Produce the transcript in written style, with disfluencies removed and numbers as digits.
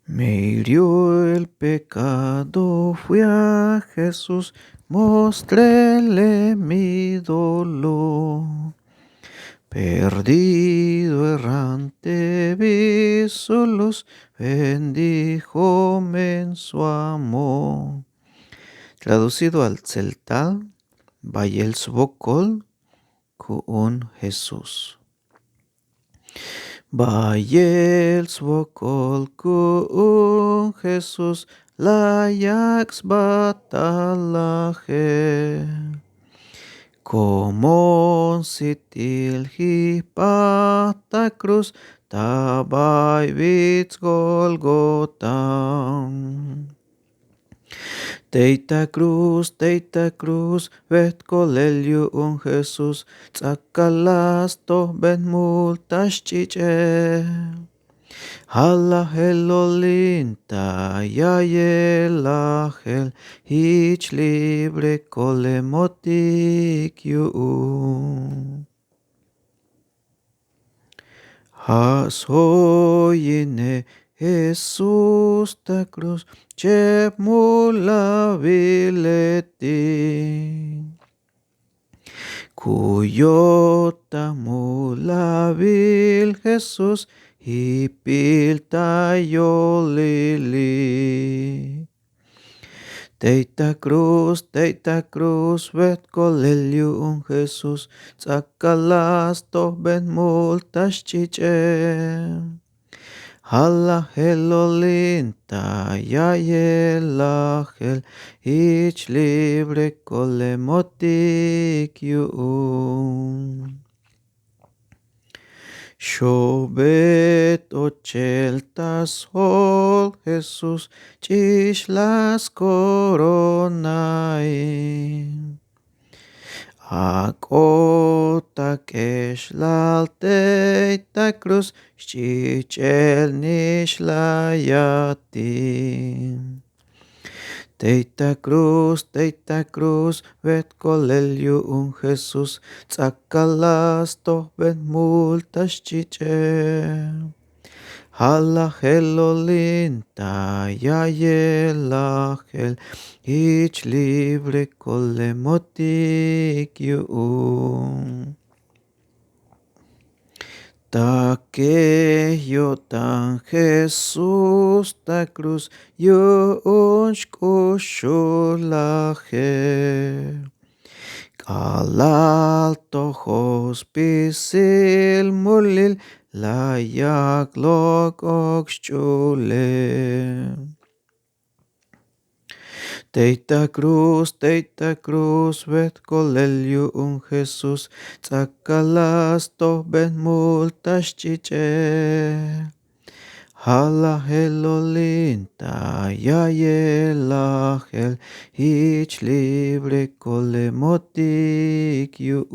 Me hirió el pecado, fui a Jesús, mostrele mi dolor. Perdido, errante, vi su luz, bendíjome en su amor. Traducido al tzeltal, valle con Jesús. Valle con Jesús, la yax batalaje. Como sitil hipata cruz, tabai vits golgotam. Teita cruz, vet colelio un Jesús, tzakalas to ben multas chiche. Halla helolinta, ya yelahel, ich libre colemotic you. Has hoyine Jesús ta cruz, chep mula vileti. Cuyota mula vil Jesús, hipilta yolili. Teita cruz, vet colelio un Jesús, tzakalas to ben multas chiche. Halla helolinta, ya yelahel, ich libre colemotic you. Shobet ocheltas hol Jesús, chishlas coronai. Akota keshlal teita cruz, chichel nishlayati. Teita cruz, vet colelio un Jesús, tzakalas to ben multas chiche. Halla helolinta, ya yelahel, ich libre colemotic you. Ta que yo tan Jesús ta cruz, yo unshkushulaje. Kalal to hospisil mulil, la yaglok okshchule. Teita cruz, vet colelio un Jesús, tzakalas to ben multas chiche. Halla helolinta, ya yelahel, ich libre colemotic you.